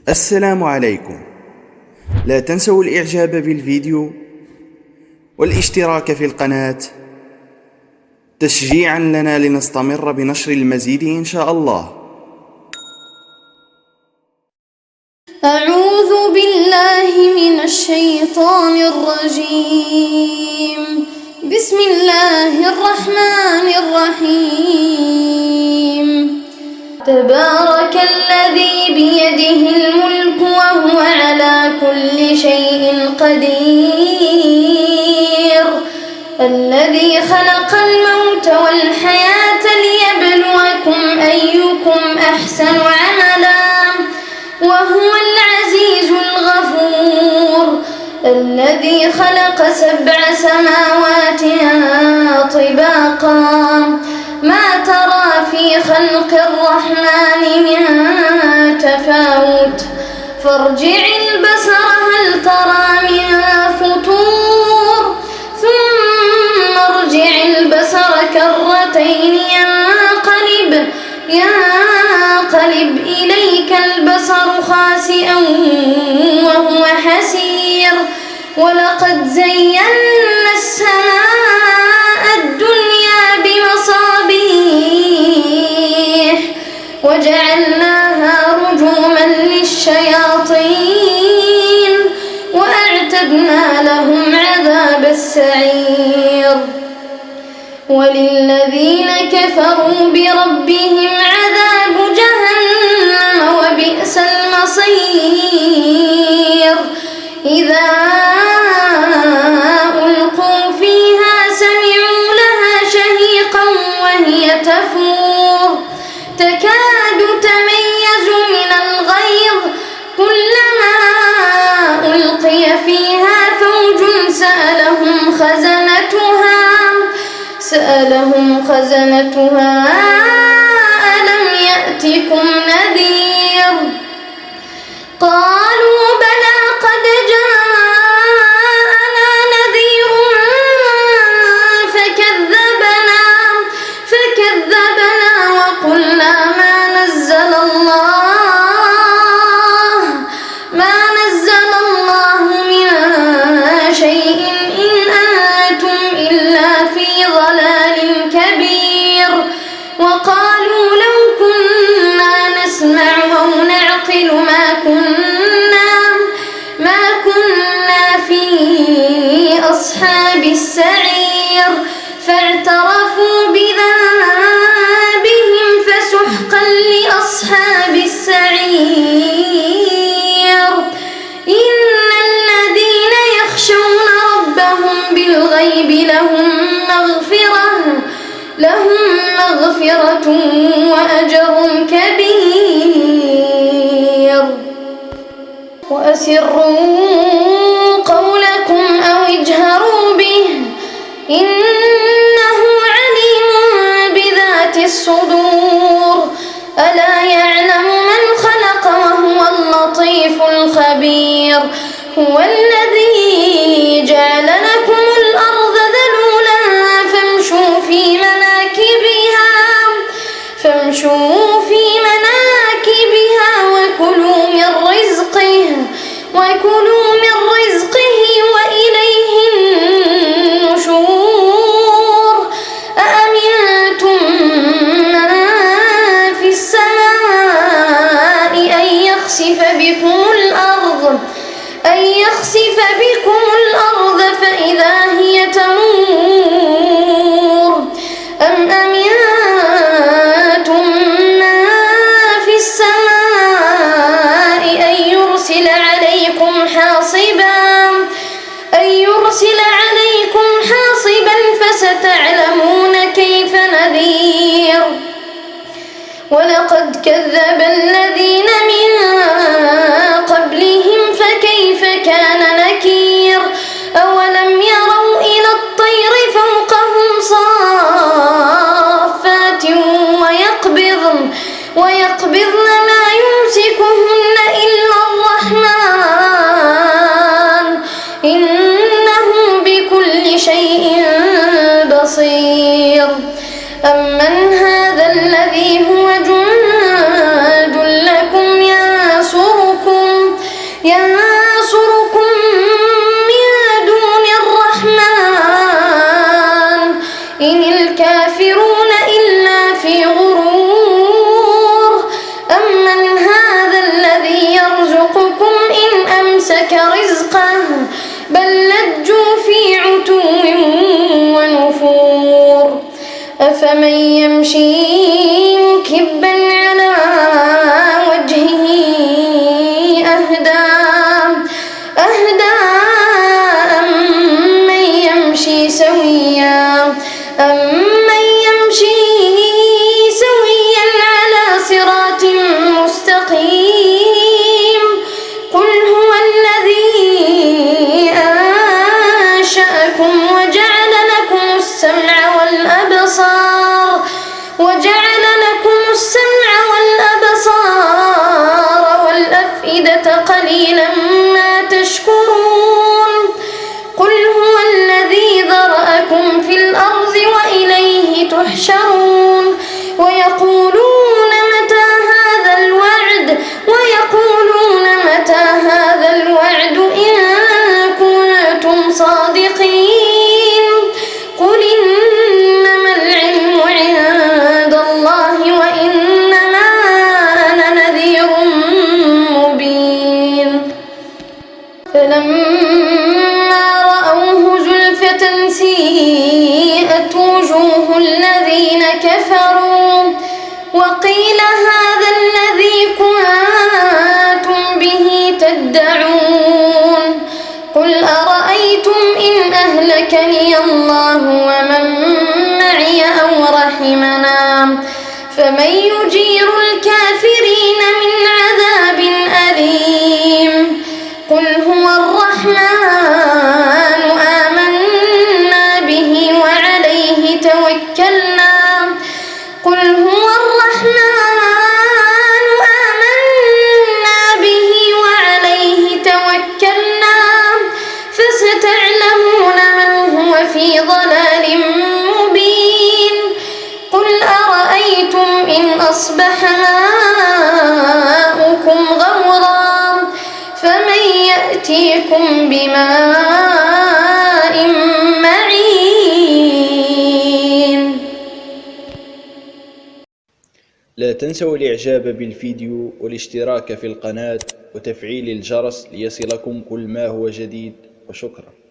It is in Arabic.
السلام عليكم. لا تنسوا الإعجاب بالفيديو والاشتراك في القناة تشجيعا لنا لنستمر بنشر المزيد إن شاء الله. أعوذ بالله من الشيطان الرجيم. بسم الله الرحمن الرحيم. تبارك الذي بيده الملك وهو على كل شيء قدير، الذي خلق الموت والحياة ليبلوكم أيكم أحسن عملا وهو العزيز الغفور، الذي خلق 7 سماوات طباقا ما ترى في خلق الرحمن من تفاوت فارجع البصر هل ترى من فطور ثم ارجع البصر كرتين ينقلب إليك البصر خاسئا وهو حسير، ولقد زينا السماء الدنيا بمصابيح وجعلناها رجوما للشياطين وأعتدنا لهم عذاب السعير. وللذين كفروا بربهم عذاب جهنم وبئس المصير. إذا ألقوا فيها سمعوا لها شهيقا وهي تفور تكاد تميز من الغيظ، كلما ألقي فيها فوج سألهم خزنتها ألم يأتكم نذير؟ قالوا بلى قد جاءنا نذير فكذبنا وقلنا ما نزل الله من شيء إن أنتم إلا في ضلال كبير. وقالوا لو كنا نسمع أو نعقل ما كنا في أصحاب السعير، فاعترفوا بذنبهم فسحقا لأصحاب السعير. إن الذين يخشون ربهم بالغيب لهم مغفرة وأجر كبير. وأسروا قولكم أو اجهروا به إنه عليم بذات الصدور. ألا يعلم من خلق وهو اللطيف الخبير. هو الذي جعل لكم الأرض ذلولا فامشوا في مناكبها وكلوا من رزقه وإليه النشور. أأمنتم من في السماء أن يخسف بكم الأرض فإذا هي تمور، أم أمنتم من في السماء أن يرسل عليكم حاصبا فستعلمون كيف نذير. ولقد كذب الذين من قبلهم فكيف كان نكير. أولم يروا إلى الطير فوقهم صافات ويقبضن ما يمسكهن إلا الرحمن إنه بكل شيء بصير. أمن هذا الذي هو جند يمشي مكبا على وجهه أهدى أمن يمشي سويا على صراط مستقيم قل هو الذي أنشأكم وجعل لكم السمع والأفئدة قليلا ما تشكرون قل هو الذي ذرأكم في الأرض وإليه تحشرون ويقولون متى هذا الوعد إن كنتم صادقين قل إنما العلم عند الله وإنما أنا نذير مبين فلما رأوه زلفة سيئت وجوه الذين كفروا وقيل هذا الذي كنتم به تدعون قل أرأيتم إن أهلكني الله ومن معي أو رحمنا فمن يجير الكافرين من عذاب أليم قل هو الرحمن آمنا به وعليه توكلنا فستعلمون من هو في ضلال مبين قل أرأيتم إن أصبح ماؤكم غورا فمن يأتيكم بماء معين. لا تنسوا الإعجاب بالفيديو والاشتراك في القناة وتفعيل الجرس ليصلكم كل ما هو جديد، وشكرا.